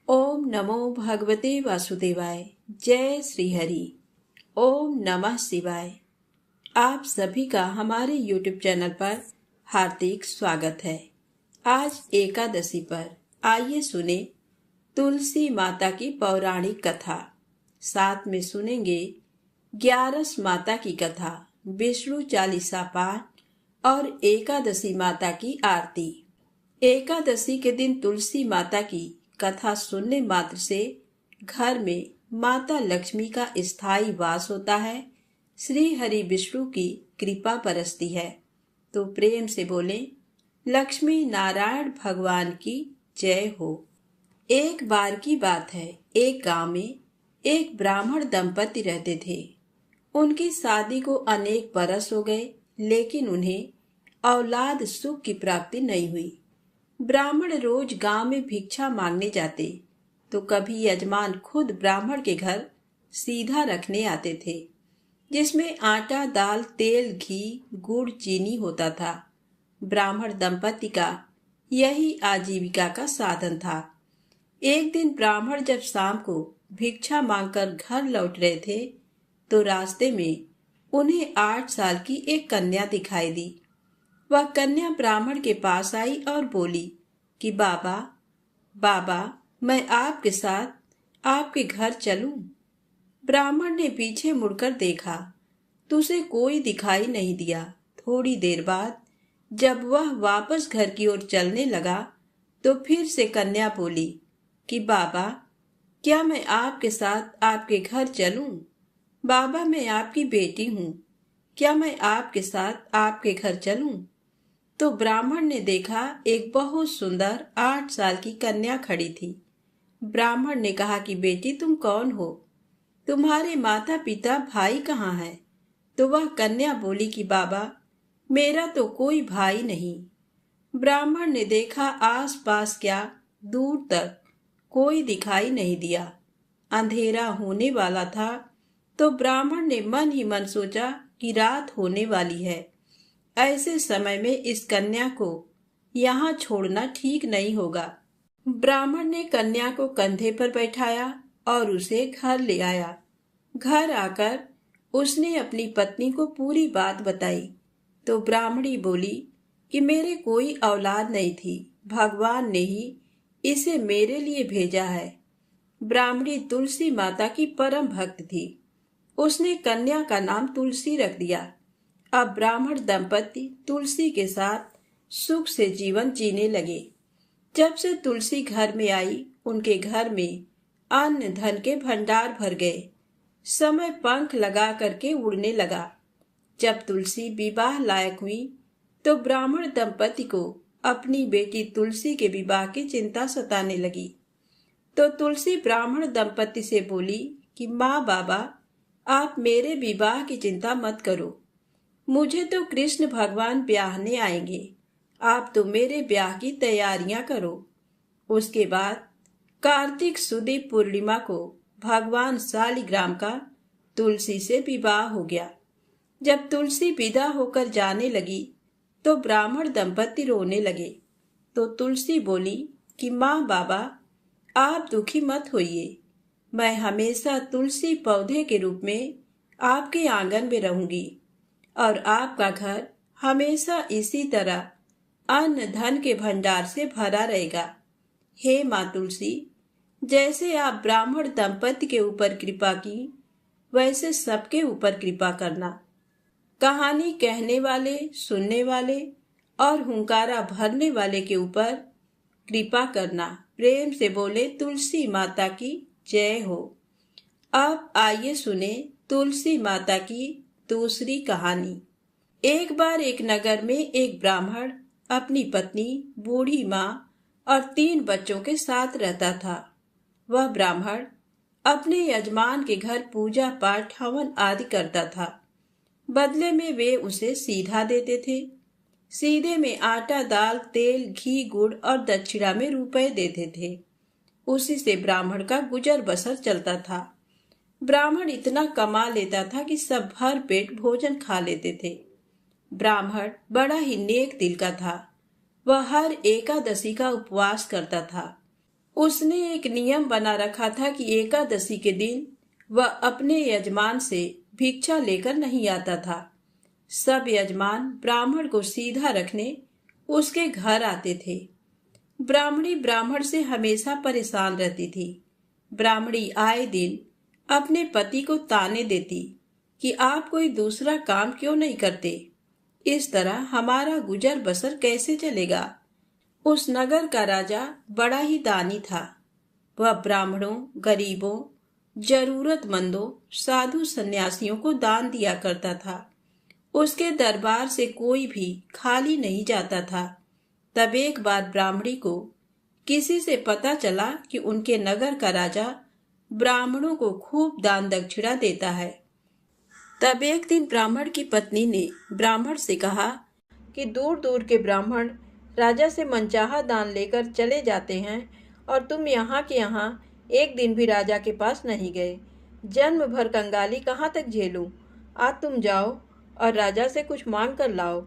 ओम नमो भगवते वासुदेवाय। जय श्री हरि। ओम नमः शिवाय। आप सभी का हमारे YouTube चैनल पर हार्दिक स्वागत है। आज एकादशी पर आइए सुने तुलसी माता की पौराणिक कथा। साथ में सुनेंगे 11 माता की कथा, विष्णु चालीसा पाठ और एकादशी माता की आरती। एकादशी के दिन तुलसी माता की कथा सुनने मात्र से घर में माता लक्ष्मी का स्थायी वास होता है। श्री हरि विष्णु की कृपा बरसती है। तो प्रेम से बोले, लक्ष्मी नारायण भगवान की जय हो। एक बार की बात है, एक गांव में एक ब्राह्मण दंपति रहते थे। उनकी शादी को अनेक बरस हो गए, लेकिन उन्हें औलाद सुख की प्राप्ति नहीं हुई। ब्राह्मण रोज गांव में भिक्षा मांगने जाते, तो कभी यजमान खुद ब्राह्मण के घर सीधा रखने आते थे, जिसमें आटा, दाल, तेल, घी, गुड़, चीनी होता था। ब्राह्मण दंपति का यही आजीविका का साधन था। एक दिन ब्राह्मण जब शाम को भिक्षा मांगकर घर लौट रहे थे, तो रास्ते में उन्हें 8 साल की एक कन्या दिखाई दी। वह कन्या ब्राह्मण के पास आई और बोली कि बाबा, बाबा, मैं आपके साथ आपके घर चलूं? ब्राह्मण ने पीछे मुड़कर देखा तो उसे कोई दिखाई नहीं दिया। थोड़ी देर बाद जब वह वापस घर की ओर चलने लगा, तो फिर से कन्या बोली कि बाबा, क्या मैं आपके साथ आपके घर चलूं? बाबा, मैं आपकी बेटी हूं, क्या मैं आपके साथ आपके घर चलूं? तो ब्राह्मण ने देखा एक बहुत सुंदर 8 साल की कन्या खड़ी थी। ब्राह्मण ने कहा कि बेटी, तुम कौन हो? तुम्हारे माता पिता भाई कहाँ हैं? तो वह कन्या बोली कि बाबा, मेरा तो कोई भाई नहीं। ब्राह्मण ने देखा आस पास क्या, दूर तक कोई दिखाई नहीं दिया। अंधेरा होने वाला था, तो ब्राह्मण ने मन ही मन सोचा कि रात होने वाली है। ऐसे समय में इस कन्या को यहाँ छोड़ना ठीक नहीं होगा। ब्राह्मण ने कन्या को कंधे पर बैठाया और उसे घर ले आया। घर आकर उसने अपनी पत्नी को पूरी बात बताई। तो ब्राह्मणी बोली कि मेरे कोई औलाद नहीं थी, भगवान ने ही इसे मेरे लिए भेजा है। ब्राह्मणी तुलसी माता की परम भक्त थी। उसने कन्या का नाम तुलसी रख दिया। अब ब्राह्मण दंपति तुलसी के साथ सुख से जीवन जीने लगे। जब से तुलसी घर में आई, उनके घर में अन्न धन के भंडार भर गए। समय पंख लगा करके उड़ने लगा। जब तुलसी विवाह लायक हुई, तो ब्राह्मण दंपति को अपनी बेटी तुलसी के विवाह की चिंता सताने लगी। तो तुलसी ब्राह्मण दंपति से बोली कि माँ, बाबा, आप मेरे विवाह की चिंता मत करो। मुझे तो कृष्ण भगवान ब्याहने आएंगे, आप तो मेरे ब्याह की तैयारियां करो। उसके बाद कार्तिक सुदी पूर्णिमा को भगवान शालिग्राम का तुलसी से विवाह हो गया। जब तुलसी विदा होकर जाने लगी, तो ब्राह्मण दंपति रोने लगे। तो तुलसी बोली कि माँ, बाबा, आप दुखी मत होइए। मैं हमेशा तुलसी पौधे के रूप में आपके आंगन में रहूंगी और आपका घर हमेशा इसी तरह अन्न धन के भंडार से भरा रहेगा। हे माँ तुलसी, जैसे आप ब्राह्मण दंपति के ऊपर कृपा की, वैसे सबके ऊपर कृपा करना। कहानी कहने वाले, सुनने वाले और हुंकारा भरने वाले के ऊपर कृपा करना। प्रेम से बोले, तुलसी माता की जय हो। अब आइए सुने तुलसी माता की दूसरी कहानी। एक बार एक नगर में एक ब्राह्मण अपनी पत्नी, बूढ़ी माँ और 3 बच्चों के साथ रहता था। वह ब्राह्मण अपने यजमान के घर पूजा पाठ, हवन आदि करता था। बदले में वे उसे सीधा देते थे। सीधे में आटा, दाल, तेल, घी, गुड़ और दक्षिणा में रुपए देते थे। उसी से ब्राह्मण का गुजर बसर चलता था। ब्राह्मण इतना कमा लेता था कि सब भर पेट भोजन खा लेते थे। ब्राह्मण बड़ा ही नेक दिल का था। वह हर एकादशी का उपवास करता था उसने एक नियम बना रखा था कि एकादशी के दिन वह अपने यजमान से भिक्षा लेकर नहीं आता था। सब यजमान ब्राह्मण को सीधा रखने उसके घर आते थे। ब्राह्मणी ब्राह्मण से हमेशा परेशान रहती थी। ब्राह्मणी आए दिन अपने पति को ताने देती कि आप कोई दूसरा काम क्यों नहीं करते, इस तरह हमारा गुजर बसर कैसे चलेगा। उस नगर का राजा बड़ा ही दानी था। वह ब्राह्मणों, गरीबों, जरूरतमंदों, साधु सन्यासियों को दान दिया करता था। उसके दरबार से कोई भी खाली नहीं जाता था। तब एक बार ब्राह्मणी को किसी से पता चला कि उनके नगर का राजा ब्राह्मणों को खूब दान दक्षिणा देता है। तब एक दिन ब्राह्मण की पत्नी ने ब्राह्मण से कहा कि दूर दूर के ब्राह्मण राजा से मनचाहा दान लेकर चले जाते हैं और तुम यहाँ के यहाँ एक दिन भी राजा के पास नहीं गए। जन्म भर कंगाली कहाँ तक झेलूं? आज तुम जाओ और राजा से कुछ मांग कर लाओ।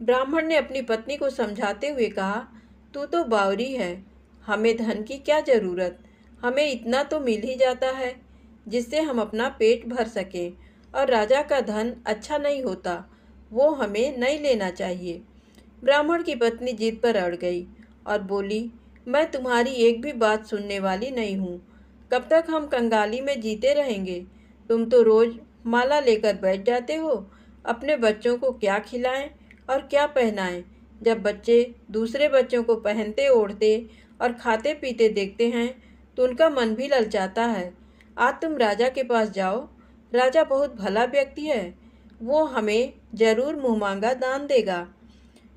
ब्राह्मण ने अपनी पत्नी को समझाते हुए कहा, तू तो बावरी है, हमें धन की क्या जरूरत, हमें इतना तो मिल ही जाता है जिससे हम अपना पेट भर सकें, और राजा का धन अच्छा नहीं होता, वो हमें नहीं लेना चाहिए। ब्राह्मण की पत्नी जिद पर अड़ गई और बोली, मैं तुम्हारी एक भी बात सुनने वाली नहीं हूँ। कब तक हम कंगाली में जीते रहेंगे? तुम तो रोज माला लेकर बैठ जाते हो। अपने बच्चों को क्या खिलाएं और क्या पहनाएं? जब बच्चे दूसरे बच्चों को पहनते ओढ़ते और खाते पीते देखते हैं तो उनका मन भी ललचाता है। आज तुम राजा के पास जाओ, राजा बहुत भला व्यक्ति है, वो हमें जरूर मुँह मांगा दान देगा।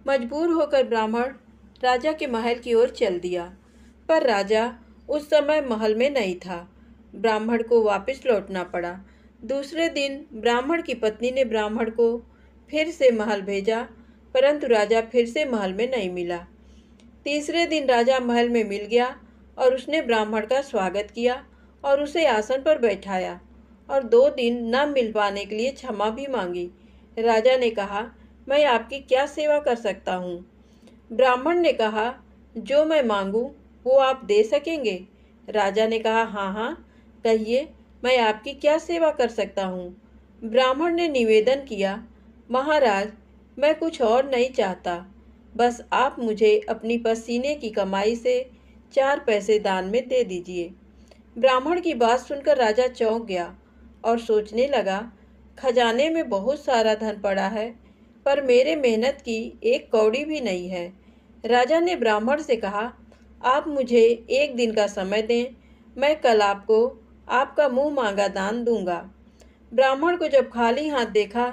मजबूर होकर ब्राह्मण राजा के महल की ओर चल दिया, पर राजा उस समय महल में नहीं था। ब्राह्मण को वापस लौटना पड़ा। दूसरे दिन ब्राह्मण की पत्नी ने ब्राह्मण को फिर से महल भेजा, परंतु राजा फिर से महल में नहीं मिला। तीसरे दिन राजा महल में मिल गया और उसने ब्राह्मण का स्वागत किया और उसे आसन पर बैठाया और 2 दिन न मिल पाने के लिए क्षमा भी मांगी। राजा ने कहा, मैं आपकी क्या सेवा कर सकता हूँ? ब्राह्मण ने कहा, जो मैं मांगूं वो आप दे सकेंगे? राजा ने कहा, हाँ हाँ, कहिए, मैं आपकी क्या सेवा कर सकता हूँ? ब्राह्मण ने निवेदन किया, महाराज, मैं कुछ और नहीं चाहता, बस आप मुझे अपनी पसीने की कमाई से 4 पैसे दान में दे दीजिए। ब्राह्मण की बात सुनकर राजा चौंक गया और सोचने लगा, खजाने में बहुत सारा धन पड़ा है, पर मेरे मेहनत की 1 कौड़ी भी नहीं है। राजा ने ब्राह्मण से कहा, आप मुझे 1 दिन का समय दें, मैं कल आपको आपका मुंह मांगा दान दूंगा। ब्राह्मण को जब खाली हाथ देखा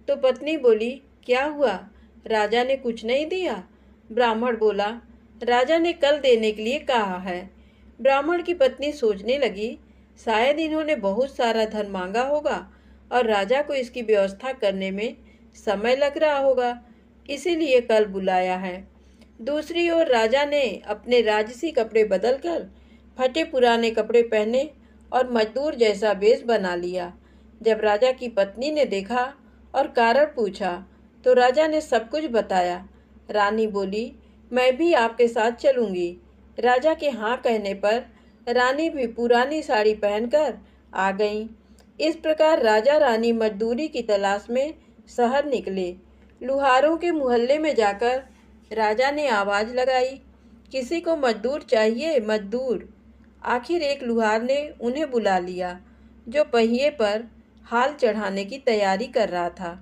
तो पत्नी बोली, क्या हुआ, राजा ने कुछ नहीं दिया? ब्राह्मण बोला, राजा ने कल देने के लिए कहा है। ब्राह्मण की पत्नी सोचने लगी, शायद इन्होंने बहुत सारा धन मांगा होगा और राजा को इसकी व्यवस्था करने में समय लग रहा होगा, इसीलिए कल बुलाया है। दूसरी ओर राजा ने अपने राजसी कपड़े बदलकर फटे पुराने कपड़े पहने और मजदूर जैसा वेश बना लिया। जब राजा की पत्नी ने देखा और कारण पूछा तो राजा ने सब कुछ बताया। रानी बोली, मैं भी आपके साथ चलूंगी। राजा के हाँ कहने पर रानी भी पुरानी साड़ी पहनकर आ गईं। इस प्रकार राजा रानी मजदूरी की तलाश में शहर निकले। लुहारों के मोहल्ले में जाकर राजा ने आवाज़ लगाई, किसी को मजदूर चाहिए, मजदूर। आखिर एक लुहार ने उन्हें बुला लिया, जो पहिए पर हाल चढ़ाने की तैयारी कर रहा था।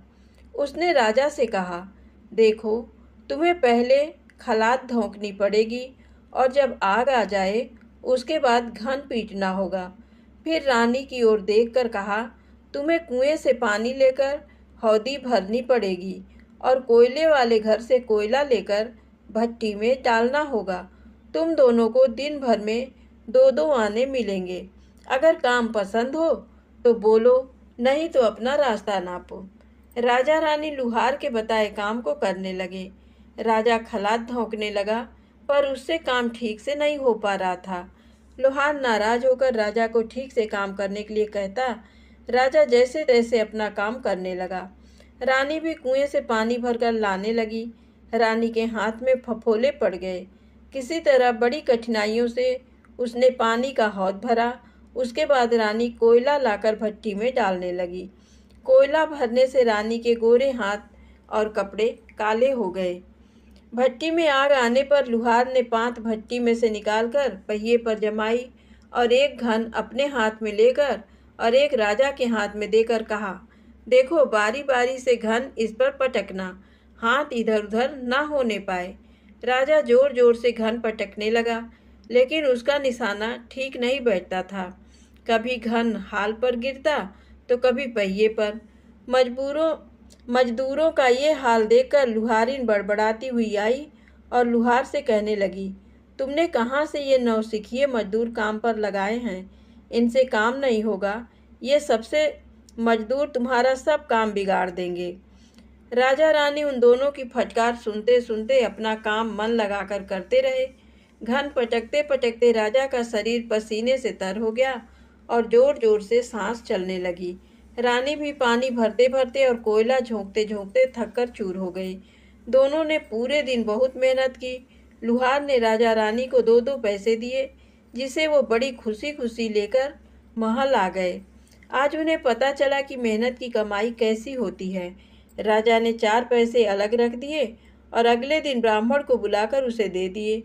उसने राजा से कहा, देखो, तुम्हें पहले खलात धोंकनी पड़ेगी और जब आग आ जाए उसके बाद घन पीटना होगा। फिर रानी की ओर देखकर कहा, तुम्हें कुएं से पानी लेकर हौदी भरनी पड़ेगी और कोयले वाले घर से कोयला लेकर भट्टी में डालना होगा। तुम दोनों को दिन भर में 2-2 आने मिलेंगे। अगर काम पसंद हो तो बोलो, नहीं तो अपना रास्ता नापो। राजा रानी लुहार के बताए काम को करने लगे। राजा खलात धोंकने लगा, पर उससे काम ठीक से नहीं हो पा रहा था। लुहार नाराज होकर राजा को ठीक से काम करने के लिए कहता। राजा जैसे तैसे अपना काम करने लगा। रानी भी कुएं से पानी भरकर लाने लगी। रानी के हाथ में फफोले पड़ गए। किसी तरह बड़ी कठिनाइयों से उसने पानी का हौद भरा। उसके बाद रानी कोयला लाकर भट्टी में डालने लगी। कोयला भरने से रानी के गोरे हाथ और कपड़े काले हो गए। भट्टी में आग आने पर लुहार ने पांत भट्टी में से निकालकर पहिए पर जमाई और एक घन अपने हाथ में लेकर और एक राजा के हाथ में देकर कहा, देखो, बारी बारी से घन इस पर पटकना, हाथ इधर उधर ना होने पाए। राजा जोर जोर से घन पटकने लगा, लेकिन उसका निशाना ठीक नहीं बैठता था। कभी घन हाल पर गिरता तो कभी पहिए पर। मजदूरों का ये हाल देखकर लुहारिन बड़बड़ाती हुई आई और लुहार से कहने लगी, तुमने कहाँ से ये नौसिखिए मजदूर काम पर लगाए हैं? इनसे काम नहीं होगा। ये सबसे मजदूर तुम्हारा सब काम बिगाड़ देंगे। राजा रानी उन दोनों की फटकार सुनते सुनते अपना काम मन लगाकर करते रहे। घन पटकते पटकते राजा का शरीर पसीने से तर हो गया और जोर जोर से सांस चलने लगी। रानी भी पानी भरते भरते और कोयला झोंकते झोंकते थककर चूर हो गई। दोनों ने पूरे दिन बहुत मेहनत की। लुहार ने राजा रानी को 2-2 पैसे दिए, जिसे वो बड़ी खुशी खुशी लेकर महल आ गए। आज उन्हें पता चला कि मेहनत की कमाई कैसी होती है। राजा ने 4 पैसे अलग रख दिए और अगले दिन ब्राह्मण को बुलाकर उसे दे दिए।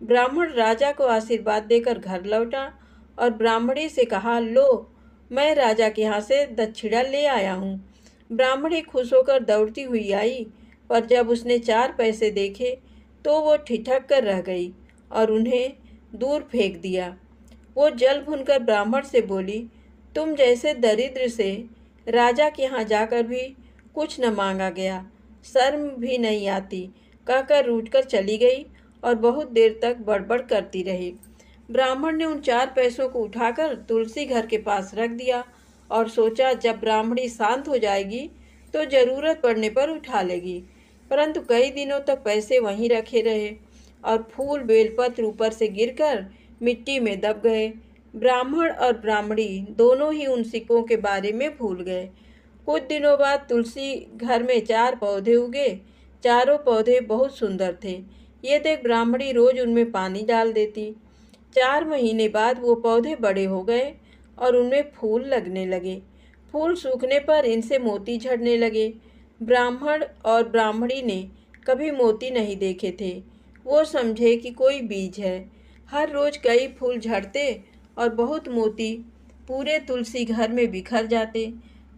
ब्राह्मण राजा को आशीर्वाद देकर घर लौटा और ब्राह्मणी से कहा, लो, मैं राजा के यहाँ से दक्षिणा ले आया हूँ। ब्राह्मणी खुश होकर दौड़ती हुई आई, पर जब उसने 4 पैसे देखे तो वो ठिठक कर रह गई और उन्हें दूर फेंक दिया। वो जल भूनकर ब्राह्मण से बोली, तुम जैसे दरिद्र से राजा के यहाँ जाकर भी कुछ न मांगा गया, शर्म भी नहीं आती, कहकर रूठकर चली गई और बहुत देर तक बड़बड़ करती रही। ब्राह्मण ने उन 4 पैसों को उठाकर तुलसी घर के पास रख दिया और सोचा जब ब्राह्मणी शांत हो जाएगी तो जरूरत पड़ने पर उठा लेगी। परंतु कई दिनों तक पैसे वहीं रखे रहे और फूल बेलपत्र ऊपर से गिरकर मिट्टी में दब गए। ब्राह्मण और ब्राह्मणी दोनों ही उन सिक्कों के बारे में भूल गए। कुछ दिनों बाद तुलसी घर में 4 पौधे उगे। चारों पौधे बहुत सुंदर थे। ये देख ब्राह्मणी रोज उनमें पानी डाल देती। 4 महीने बाद वो पौधे बड़े हो गए और उनमें फूल लगने लगे। फूल सूखने पर इनसे मोती झड़ने लगे। ब्राह्मण और ब्राह्मणी ने कभी मोती नहीं देखे थे। वो समझे कि कोई बीज है। हर रोज कई फूल झड़ते और बहुत मोती पूरे तुलसी घर में बिखर जाते।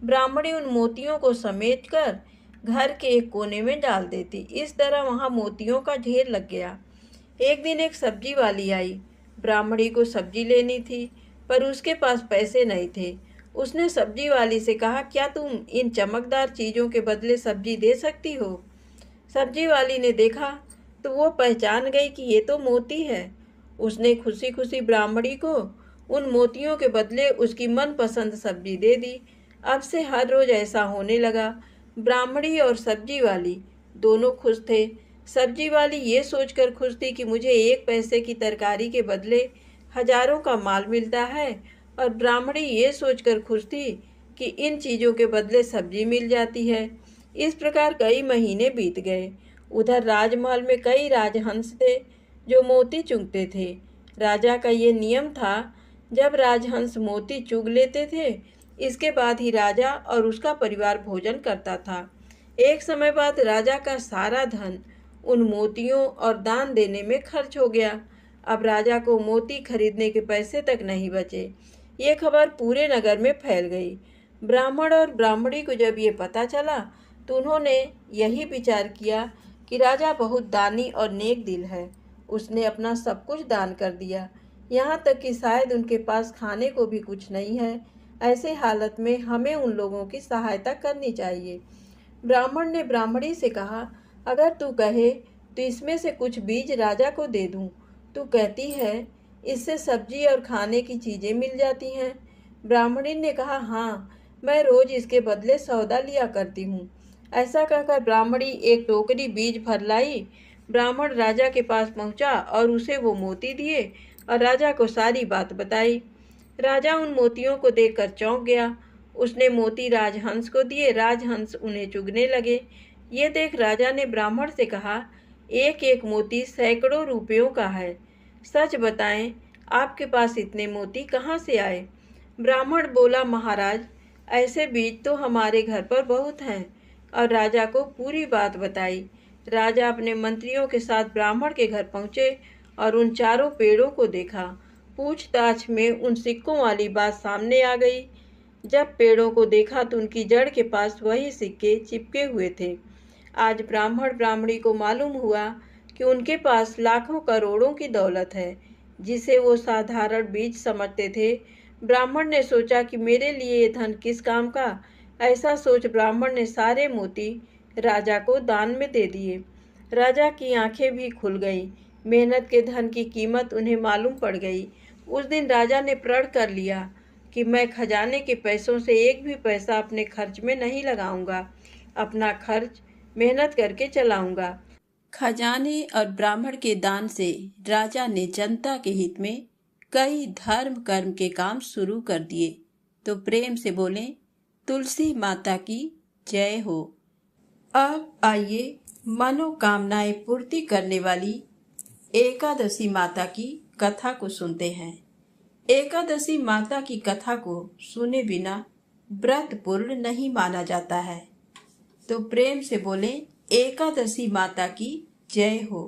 ब्राह्मणी उन मोतियों को समेटकर घर के एक कोने में डाल देती। इस तरह वहाँ मोतियों का ढेर लग गया। एक दिन एक सब्जी वाली आई। ब्राह्मणी को सब्जी लेनी थी, पर उसके पास पैसे नहीं थे। उसने सब्जी वाली से कहा, क्या तुम इन चमकदार चीज़ों के बदले सब्जी दे सकती हो? सब्जी वाली ने देखा तो वो पहचान गई कि ये तो मोती है। उसने खुशी खुशी ब्राह्मणी को उन मोतियों के बदले उसकी मनपसंद सब्जी दे दी। अब से हर रोज ऐसा होने लगा। ब्राह्मणी और सब्जी वाली दोनों खुश थे। सब्जी वाली ये सोचकर खुश थी कि मुझे 1 पैसे की तरकारी के बदले हजारों का माल मिलता है, और ब्राह्मणी ये सोचकर खुश थी कि इन चीज़ों के बदले सब्जी मिल जाती है। इस प्रकार कई महीने बीत गए। उधर राजमहल में कई राजहंस थे जो मोती चुगते थे। राजा का ये नियम था, जब राजहंस मोती चुग लेते थे इसके बाद ही राजा और उसका परिवार भोजन करता था। एक समय बाद राजा का सारा धन उन मोतियों और दान देने में खर्च हो गया। अब राजा को मोती खरीदने के पैसे तक नहीं बचे। ये खबर पूरे नगर में फैल गई। ब्राह्मण और ब्राह्मणी को जब ये पता चला तो उन्होंने यही विचार किया कि राजा बहुत दानी और नेक दिल है। उसने अपना सब कुछ दान कर दिया, यहाँ तक कि शायद उनके पास खाने को भी कुछ नहीं है। ऐसे हालत में हमें उन लोगों की सहायता करनी चाहिए। ब्राह्मण ने ब्राह्मणी से कहा, अगर तू कहे तो इसमें से कुछ बीज राजा को दे दूं। तू कहती है इससे सब्जी और खाने की चीज़ें मिल जाती हैं। ब्राह्मणी ने कहा, हाँ, मैं रोज इसके बदले सौदा लिया करती हूँ। ऐसा कहकर ब्राह्मणी एक टोकरी बीज भर लाई। ब्राह्मण राजा के पास पहुँचा और उसे वो मोती दिए और राजा को सारी बात बताई। राजा उन मोतियों को देखकर चौंक गया। उसने मोती राजहंस को दिए। राजहंस उन्हें चुगने लगे। ये देख राजा ने ब्राह्मण से कहा, एक एक मोती सैकड़ों रुपयों का है। सच बताएं, आपके पास इतने मोती कहाँ से आए? ब्राह्मण बोला, महाराज, ऐसे बीज तो हमारे घर पर बहुत हैं। और राजा को पूरी बात बताई। राजा अपने मंत्रियों के साथ ब्राह्मण के घर पहुंचे और उन चारों पेड़ों को देखा। पूछताछ में उन सिक्कों वाली बात सामने आ गई। जब पेड़ों को देखा तो उनकी जड़ के पास वही सिक्के चिपके हुए थे। आज ब्राह्मण ब्राह्मणी को मालूम हुआ कि उनके पास लाखों करोड़ों की दौलत है, जिसे वो साधारण बीज समझते थे। ब्राह्मण ने सोचा कि मेरे लिए ये धन किस काम का। ऐसा सोच ब्राह्मण ने सारे मोती राजा को दान में दे दिए। राजा की आंखें भी खुल गईं। मेहनत के धन की कीमत उन्हें मालूम पड़ गई। उस दिन राजा ने प्रण कर लिया कि मैं खजाने के पैसों से एक भी पैसा अपने खर्च में नहीं लगाऊंगा। अपना खर्च मेहनत करके चलाऊंगा। खजाने और ब्राह्मण के दान से राजा ने जनता के हित में कई धर्म कर्म के काम शुरू कर दिए। तो प्रेम से बोले, तुलसी माता की जय हो। अब आइए मनोकामनाएं पूर्ति करने वाली एकादशी माता की कथा को सुनते हैं। एकादशी माता की कथा को सुने बिना व्रत पूर्ण नहीं माना जाता है। तो प्रेम से बोले, एकादशी माता की जय हो।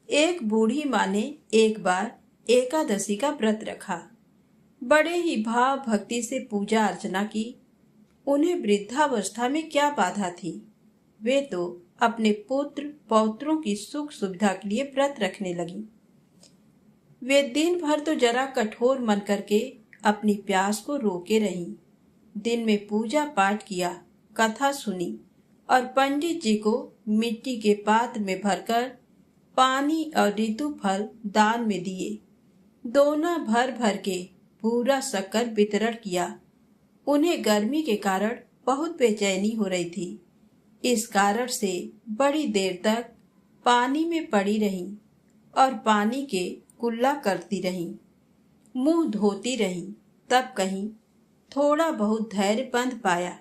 एक बूढ़ी माँ ने एक बार एकादशी का व्रत रखा। बड़े ही भाव भक्ति से पूजा अर्चना की। उन्हें वृद्धावस्था में क्या बाधा थी? वे तो अपने पुत्र पौत्रों की सुख सुविधा के लिए व्रत रखने लगी। वे दिन भर तो जरा कठोर मन करके अपनी प्यास को रोके रहीं। दिन में पूजा पाठ किया, कथा सुनी और पंडित जी को मिट्टी के पात्र में भरकर पानी और ऋतु फल दान में दिए। दोना भर भर के पूरा शक्कर वितरण किया। उन्हें गर्मी के कारण बहुत बेचैनी हो रही थी। इस कारण से बड़ी देर तक पानी में पड़ी रहीं और पानी के कुल्ला करती रहीं, मुंह धोती रहीं। तब कहीं थोड़ा बहुत धैर्य बंध पाया।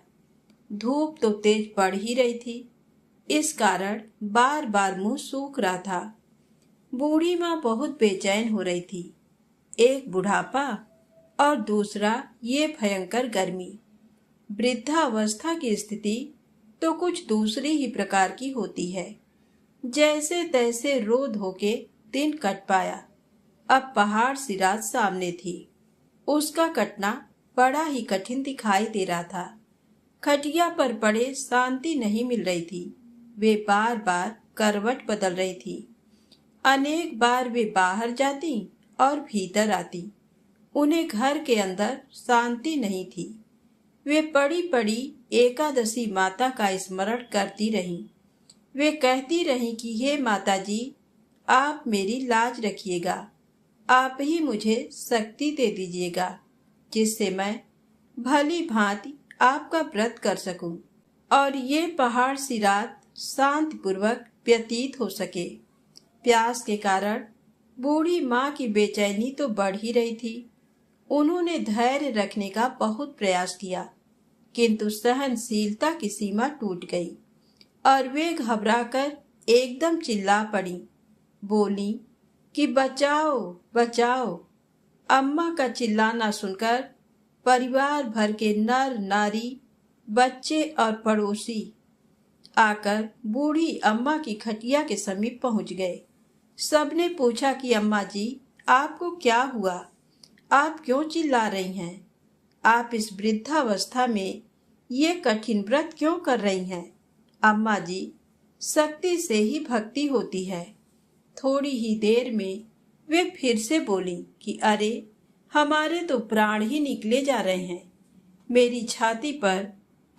धूप तो तेज पड़ ही रही थी, इस कारण बार बार मुंह सूख रहा था। बूढ़ी माँ बहुत बेचैन हो रही थी। एक बुढ़ापा और दूसरा ये भयंकर गर्मी। वृद्धावस्था की स्थिति तो कुछ दूसरी ही प्रकार की होती है। जैसे तैसे रो धो के दिन कट पाया। अब पहाड़ सी रात सामने थी। उसका कटना बड़ा ही कठिन दिखाई दे रहा था। खटिया पर पड़े शांति नहीं मिल रही थी। वे बार बार करवट बदल रही थी। अनेक बार वे बाहर जाती और भीतर आती। उन्हें घर के अंदर शांति नहीं थी। वे पड़ी पड़ी एकादशी माता का स्मरण करती रहीं। वे कहती रहीं कि हे माता जी, आप मेरी लाज रखिएगा। आप ही मुझे शक्ति दे दीजिएगा, जिससे मैं भली भांति आपका व्रत कर सकूं और ये पहाड़ सी रात शांतिपूर्वक व्यतीत हो सके। प्यास के कारण बूढ़ी माँ की बेचैनी तो बढ़ ही रही थी। उन्होंने धैर्य रखने का बहुत प्रयास किया, किंतु सहनशीलता की सीमा टूट गई और वे घबराकर एकदम चिल्ला पड़ी। बोली कि बचाओ बचाओ। अम्मा का चिल्लाना सुनकर परिवार भर के नर नारी, बच्चे और पड़ोसी आकर बूढ़ी अम्मा की खटिया के समीप पहुंच गए। सबने पूछा कि अम्मा जी, आपको क्या हुआ? आप क्यों चिल्ला रही हैं? आप इस वृद्धावस्था में ये कठिन व्रत क्यों कर रही हैं? अम्मा जी, शक्ति से ही भक्ति होती है। थोड़ी ही देर में वे फिर से बोली कि अरे, हमारे तो प्राण ही निकले जा रहे हैं। मेरी छाती पर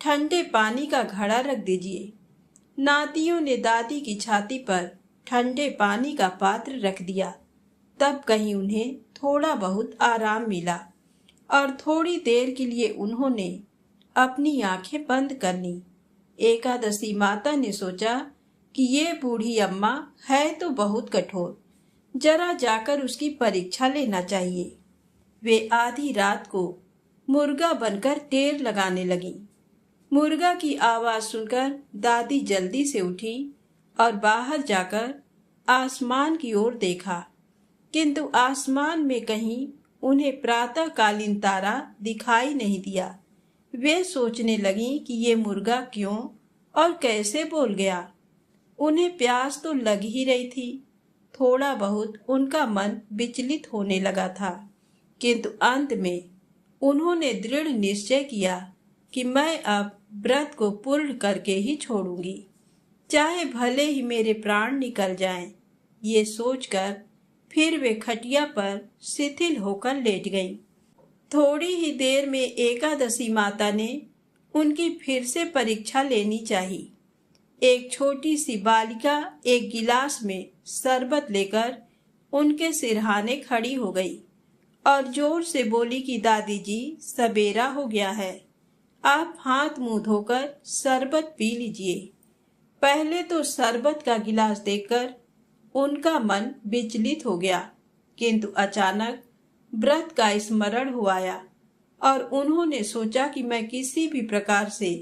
ठंडे पानी का घड़ा रख दीजिए। नातियों ने दादी की छाती पर ठंडे पानी का पात्र रख दिया। तब कहीं उन्हें थोड़ा बहुत आराम मिला और थोड़ी देर के लिए उन्होंने अपनी आंखें बंद कर लीं। एकादशी माता ने सोचा कि ये बूढ़ी अम्मा है तो बहुत कठोर, जरा जाकर उसकी परीक्षा लेना चाहिए। वे आधी रात को मुर्गा बनकर टेर लगाने लगी। मुर्गा की आवाज सुनकर दादी जल्दी से उठी और बाहर जाकर आसमान की ओर देखा किंतु आसमान में कहीं उन्हें प्रातःकालीन तारा दिखाई नहीं दिया। वे सोचने लगी कि ये मुर्गा क्यों और कैसे बोल गया। उन्हें प्यास तो लग ही रही थी। थोड़ा बहुत उनका मन विचलित होने लगा था, किंतु अंत में उन्होंने दृढ़ निश्चय किया कि मैं अब व्रत को पूर्ण करके ही छोड़ूंगी, चाहे भले ही मेरे प्राण निकल जाएं। ये सोचकर फिर वे खटिया पर शिथिल होकर लेट गईं। थोड़ी ही देर में एकादशी माता ने उनकी फिर से परीक्षा लेनी चाहिए। एक छोटी सी बालिका एक गिलास में शरबत लेकर उनके सिरहाने खड़ी हो गई और जोर से बोली कि दादी जी, सबेरा हो गया है, आप हाथ मुंह धोकर शरबत पी लीजिए। पहले तो शरबत का गिलास देखकर उनका मन विचलित हो गया, किंतु अचानक व्रत का स्मरण हो आया और उन्होंने सोचा कि मैं किसी भी प्रकार से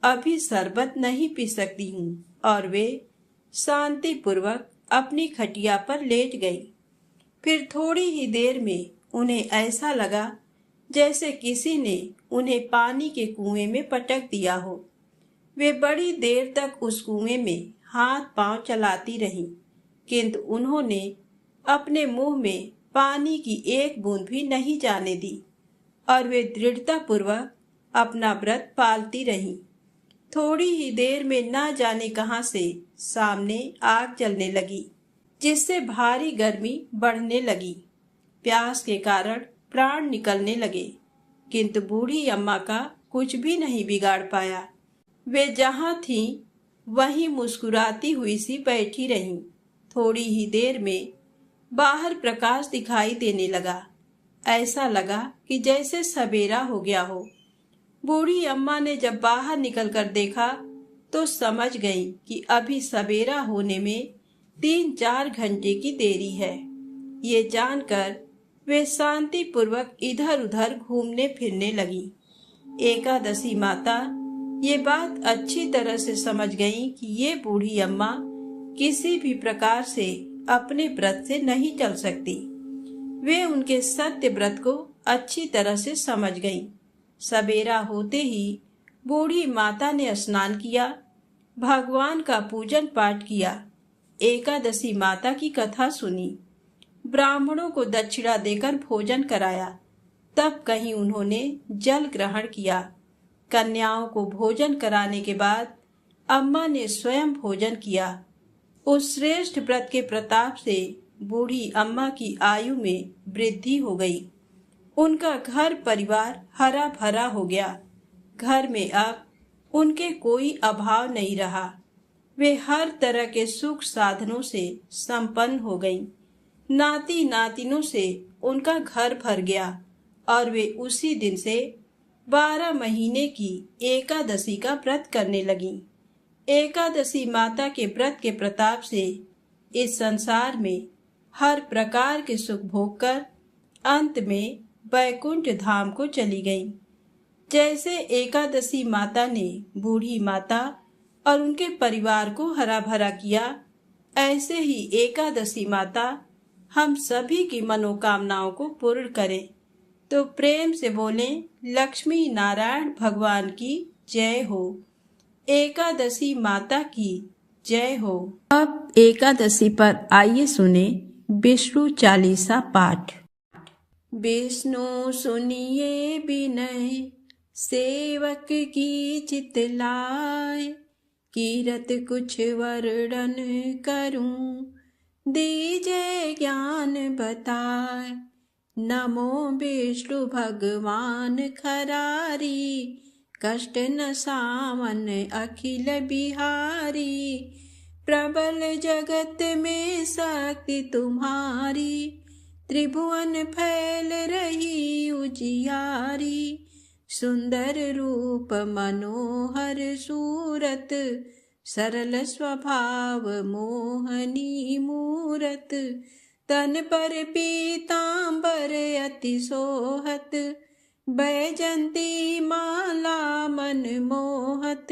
अभी शरबत नहीं पी सकती हूँ, और वे शांति पूर्वक अपनी खटिया पर लेट गई। फिर थोड़ी ही देर में उन्हें ऐसा लगा जैसे किसी ने उन्हें पानी के कुएं में पटक दिया हो। वे बड़ी देर तक उस कुएं में हाथ पांव चलाती रहीं, किंतु उन्होंने अपने मुंह में पानी की एक बूंद भी नहीं जाने दी और वे दृढ़ता पूर्वक अपना व्रत पालती रहीं। थोड़ी ही देर में ना जाने कहां से सामने आग जलने लगी, जिससे भारी गर्मी बढ़ने लगी। प्यास के कारण प्राण निकलने लगे, किंतु बूढ़ी अम्मा का कुछ भी नहीं बिगाड़ पाया। वे जहां थीं वहीं मुस्कुराती हुई सी बैठी रहीं। थोड़ी ही देर में बाहर प्रकाश दिखाई देने लगा। ऐसा लगा कि जैसे सवेरा हो गया हो। बूढ़ी अम्मा ने जब बाहर निकलकर देखा तो समझ गई कि अभी सवेरा होने में 3-4 घंटे की देरी है। ये जानकर वे शांति पूर्वक इधर उधर घूमने फिरने लगी। एकादशी माता ये बात अच्छी तरह से समझ गई कि ये बूढ़ी अम्मा किसी भी प्रकार से अपने व्रत से नहीं चल सकती। वे उनके सत्य व्रत को अच्छी तरह से समझ गईं। सवेरा होते ही बूढ़ी माता ने स्नान किया, भगवान का पूजन पाठ किया, एकादशी माता की कथा सुनी, ब्राह्मणों को दक्षिणा देकर भोजन कराया। तब कहीं उन्होंने जल ग्रहण किया। कन्याओं को भोजन कराने के बाद अम्मा ने स्वयं भोजन किया। उस श्रेष्ठ व्रत के प्रताप से बूढ़ी अम्मा की आयु में वृद्धि हो गई। उनका घर परिवार हरा भरा हो गया। घर में अब उनके कोई अभाव नहीं रहा। वे हर तरह के सुख साधनों से संपन्न हो गईं। नाती नातिनों से उनका घर भर गया और वे उसी दिन से 12 महीने की एकादशी का व्रत करने लगीं। एकादशी माता के व्रत के प्रताप से इस संसार में हर प्रकार के सुख भोग कर अंत में वैकुंठ धाम को चली गईं। जैसे एकादशी माता ने बूढ़ी माता और उनके परिवार को हरा भरा किया, ऐसे ही एकादशी माता हम सभी की मनोकामनाओं को पूर्ण करे। तो प्रेम से बोलें, लक्ष्मी नारायण भगवान की जय हो, एकादशी माता की जय हो। अब एकादशी पर आइए सुने विष्णु चालीसा पाठ। विष्णु सुनिए विनय सेवक की चितलाय, कीरत कुछ वर्णन करूं दीजे ज्ञान बताए। नमो विष्णु भगवान खरारी, कष्ट न सामन अखिल बिहारी। प्रबल जगत में शक्ति तुम्हारी, त्रिभुवन फैल रही उजियारी। सुंदर रूप मनोहर सूरत, सरल स्वभाव मोहनी मूरत। तन पर पीतांबर अति सोहत, बैजंती माला मन मोहत।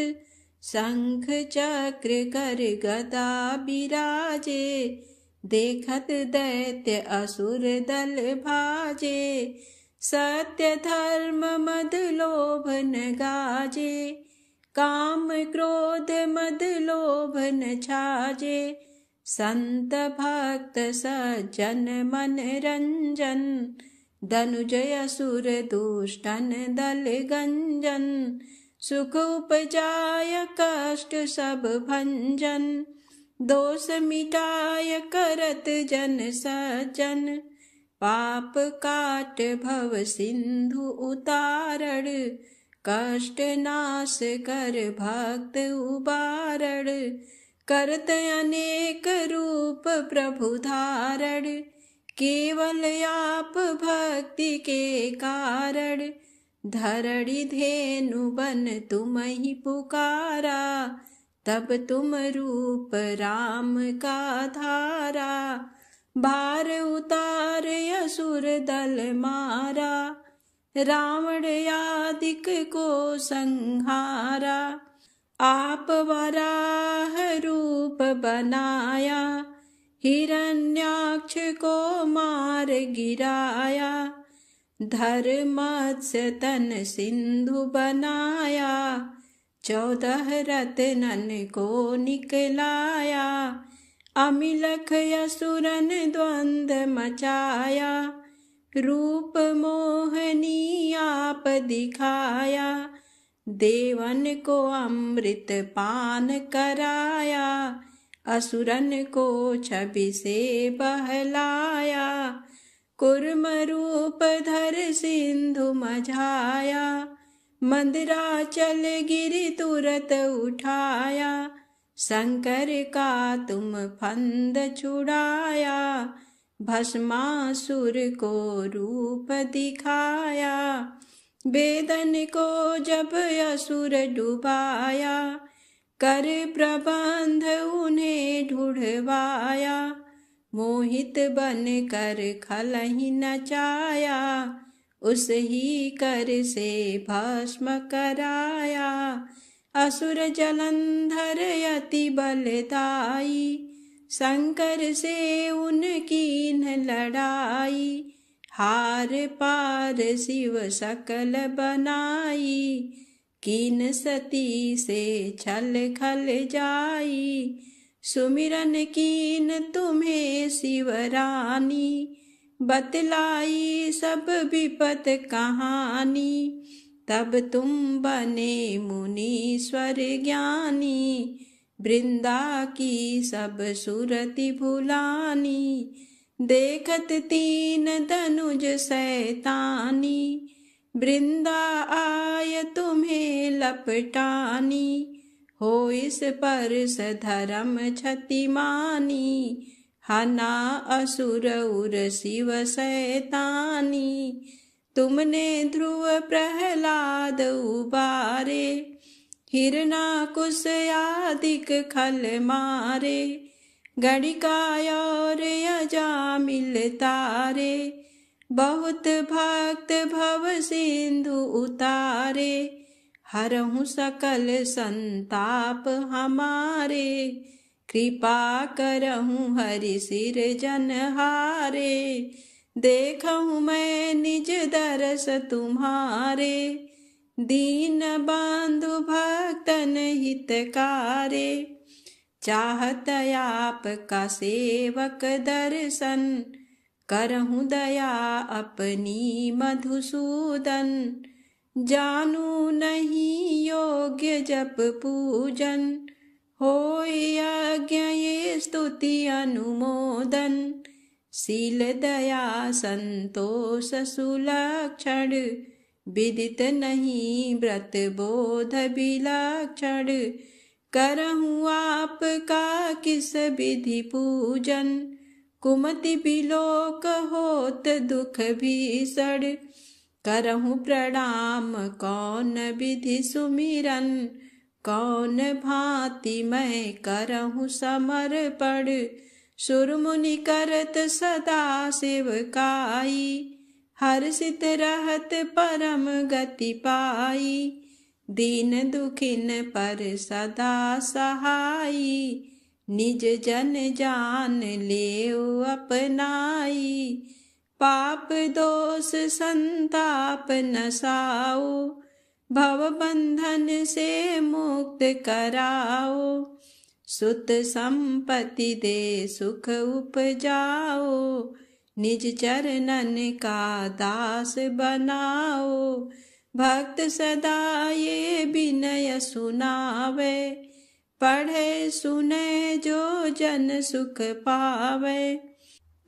शंख चक्र कर गदा बिराजे, देखत दैत्य असुर दल भाजे, सत्य धर्म मद लोभ न गाजे, काम क्रोध मद लोभ न छाजे, संत भक्त सज्जन मन रंजन, धनुजय असुर दुष्टन दल गंजन, सुख उपजाय कष्ट सब भंजन, दोष मिटाय करत जन सज्जन, पाप काट भव सिंधु उतारण, कष्ट नाश कर भक्त उबारण, करत अनेक रूप प्रभु धारण, केवल आप भक्ति के कारण, धरणी धेनु बन तुम ही पुकारा, तब तुम रूप राम का धारा, भार उतार असुर दल मारा, रावण आदिक को संहारा, आप वराह रूप बनाया, हिरण्याक्ष को मार गिराया, धर्मत्स्य तन सिंधु बनाया, 14 रत्नन को निकलाया, अमिलख असुरन द्वंद मचाया, रूप मोहनी आप दिखाया, देवन को अमृत पान कराया, असुरन को छवि से बहलाया, कुर्म रूप धर सिंधु मझाया, मंदराचल गिरि तुरत उठाया, शंकर का तुम फंद छुड़ाया, भस्मासुर को रूप दिखाया, वेदन को जब असुर डुबाया, कर प्रबंध उन्हें ढूढ़वाया, मोहित बन कर खलहि नचाया, उस ही कर से भस्म कराया, असुर जलंधर अति बलदाई, शंकर से उनकी न लड़ाई, हार पार शिव सकल बनाई, कीन सती से छल खल जाई, सुमिरन कीन तुम्हें शिवरानी, बतलाई सब विपत कहानी, तब तुम बने मुनीश्वर ज्ञानी, वृंदा की सब सुरति भुलानी, देखत 3 धनुज सैतानी, वृंदा आय तुम्हें लपटानी, हो इस पर धर्म क्षतिमानी, हना असुर उर शिव सैतानी, तुमने ध्रुव प्रहलाद उबारे, हिरणाकुश आदिक खल मारे, गणिका और अजामिल तारे, बहुत भक्त भव सिंधु उतारे, हरहु सकल संताप हमारे, कृपा करहु हरि सिर जनहारे, देखहु मैं निज दरस तुम्हारे, दीन बंधु भक्तन हितकारे, चाहत आप का सेवक दर्शन, करहु दया अपनी मधुसूदन, जानू नहीं योग्य जप पूजन, होय यज्ञ ये स्तुति अनुमोदन, शील दया संतोष सुलक्षण, विदित नहीं व्रत बोध विलक्षण, करहूँ आपका किस विधि पूजन, कुमति बिलोक होत दुख भीषण, करहूँ प्रणाम कौन विधि सुमिरन, कौन भांति मैं करहूँ समर्पण, सुर मुनि करत सदा सेवकाई, हर्षित रहत परम गति पाई, दीन दुखिन पर सदा सहाई, निज जन जान लेओ अपनाई, पाप दोष संताप नसाओ, भव बंधन से मुक्त कराओ, सुत संपत्ति दे सुख उपजाओ, निज चरणन का दास बनाओ, भक्त सदा ये विनय सुनावे, पढ़े सुने जो जन सुख पावे।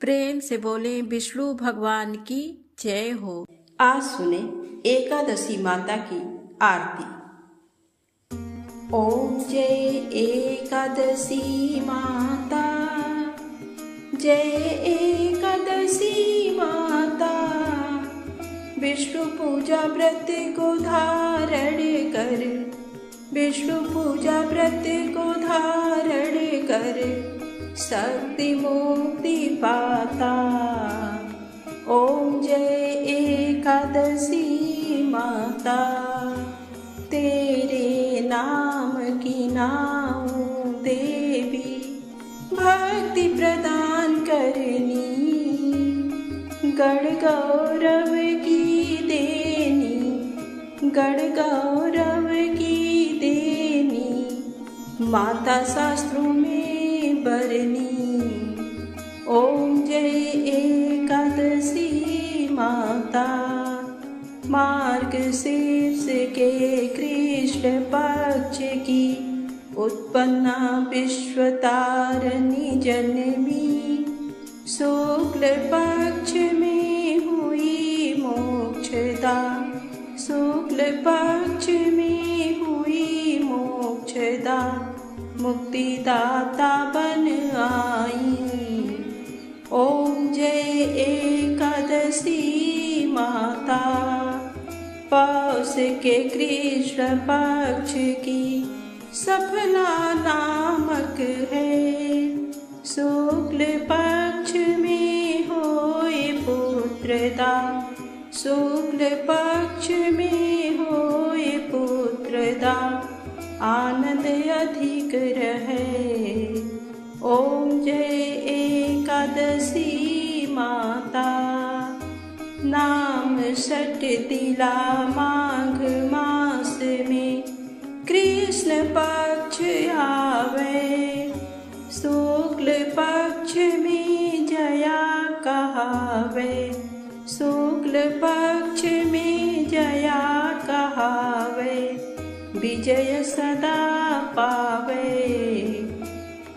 प्रेम से बोले विष्णु भगवान की जय हो। आज सुने एकादशी माता की आरती। ओम जय एकादशी माता, जय एकादशी माता, विष्णु पूजा व्रत को धारण कर, विष्णु पूजा व्रत को धारण कर, शक्ति मुक्ति पाता। ओम जय एकादशी माता, तेरे नाम की नाऊं देवी, भक्ति प्रदान करनी, गण गौरव की देनी, गण गौरव की देनी, माता शास्त्रों में बरनी। ओम जय एकादशी माता, मार्गशीर्ष के कृष्ण पक्ष की उत्पन्ना विश्वतारिणी जन्मी, शुक्ल पक्ष में हुई मोक्षदा, शुक्ल पक्ष में हुई मोक्षदा, मुक्तिदाता बन आई। ओम जय एकादशी माता, पौष के कृष्ण पक्ष की सफला नामक है, शुक्ल पक्ष में होए पुत्रदा, शुक्ल पक्ष में होए पुत्रदा, आनंद अधिक रहे। ओम जय एकादशी माता, नाम षट तिला माघ मास में कृष्ण पक्ष आवे, शुक्ल पक्ष में जया कहावे, शुक्ल पक्ष में जया कहावे, विजय सदा पावे।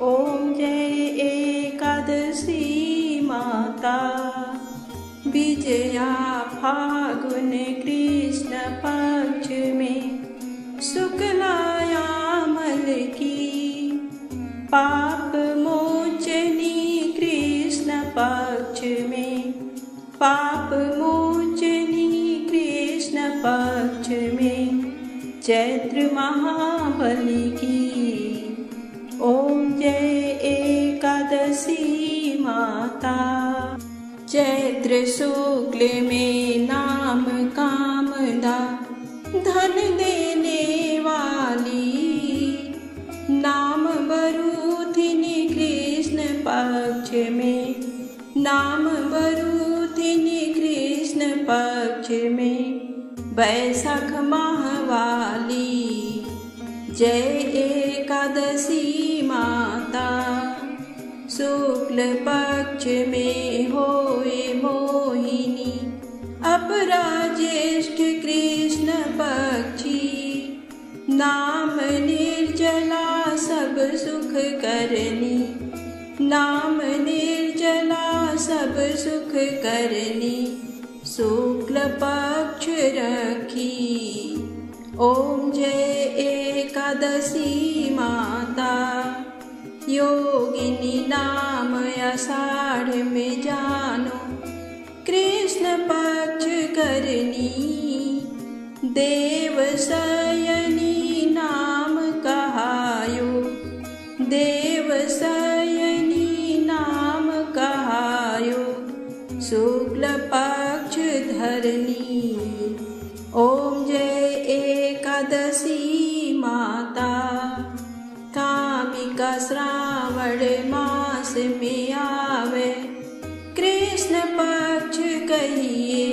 ओम जय एकादशी माता, विजया फागुन कृष्ण पक्ष में शुक्लायामल की, पाप मोचनी कृष्ण पक्ष में, पाप मोचनी कृष्ण पक्ष में, चैत्र महाबली की। ओम जय एकादशी माता, चैत्र शुक्ल में नाम कामदा, धन देने वाली, नाम बरूथिनी कृष्ण पक्ष में, नाम बरूथिनी कृष्ण पक्ष में, वैशाख माहवाली। जय एकादशी माता, शुक्ल पक्ष में होए मोहिनी, अपराज्येष्ठ कृष्ण पक्षी, नाम निर्जला सब सुख करनी, नाम निर्जला सब सुख करनी, शुक्ल पक्ष रखी। ओम जय एकादशी माता, योगिनी नाम आषाढ़ में जानो, कृष्ण पक्ष करनी, देव शयनी नाम कहायो, देव शयनी नाम कहायो, शुक्ल पक्ष धरनी। ओम जय एकादशी माता, कामिका श्रावण मास में आवे, कृष्ण पक्ष कहिए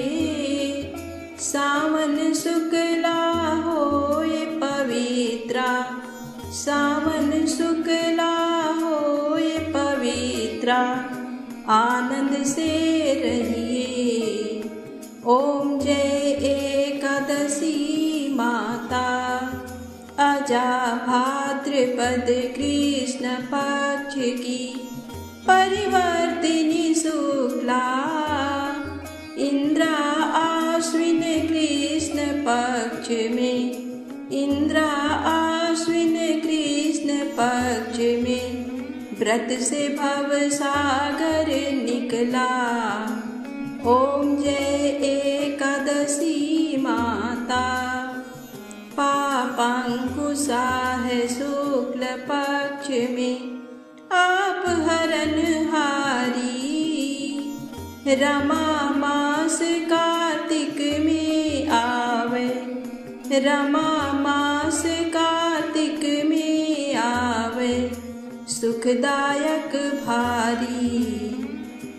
सावन शुक्ला होए पवित्रा, सावन शुक्ला होए पवित्रा, आनंद से रहिए। ओम जय एकादशी माता, अजा भाद्रपद कृष्ण पक्ष की परिवर्तिनी शुक्ला, इंद्रा आश्विन कृष्ण पक्ष में, इंद्रा आश्विन कृष्ण पक्ष में, व्रत से भव सागर निकला। ओम जय एकादशी माता, पापांकुशा है शुक्ल पक्ष में, आप हरनहारी, रमा मास कार्तिक में आवे, रमा मास कार्तिक में आवे, सुखदायक भारी।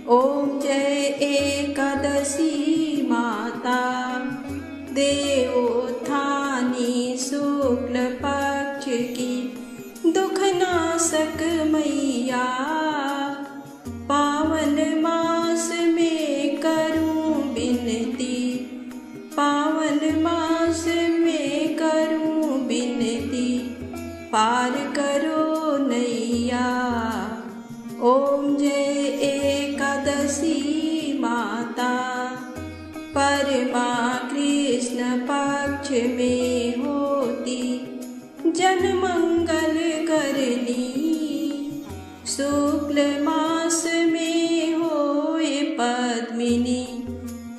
ओम जय एकादशी माता, देवोत्थानी शुक्ल पक्ष की दुख नाशक मैया, पावन मास में करूं विनती, पावन मास में करूं विनती, पार करो नैया। ओम जय एकादशी माता, परमा कृष्ण पक्ष में होती जन मंगल करनी, शुक्ल मास में होए पद्मिनी,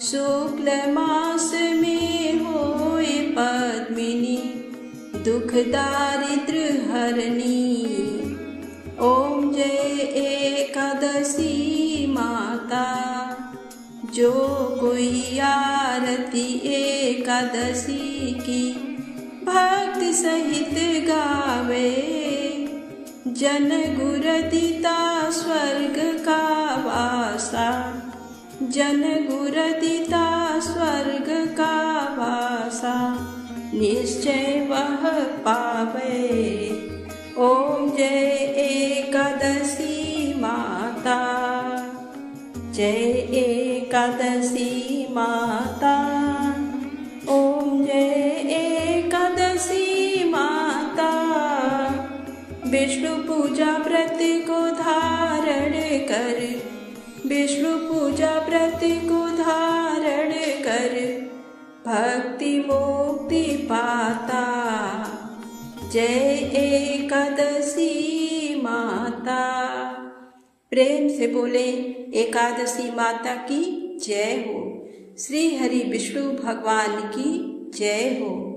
शुक्ल मास में होए पद्मिनी, दुख दारिद्र हरनी। ओम जय एकादशी माता, जो कोई आरती एकादशी की भक्ति सहित गावे, जन गुर दिता स्वर्ग का वासा, जन गुर दिता स्वर्ग का वासा, निश्चय वह पावे। ओम जय एकादशी माता, जय एकादशी माता, ओम जय एकादशी माता। विष्णु पूजा व्रत को धारण कर, विष्णु पूजा व्रत को धारण कर, भक्ति मुक्ति पाता। जय एकादशी माता। प्रेम से बोले एकादशी माता की जय हो। श्री हरि विष्णु भगवान की जय हो।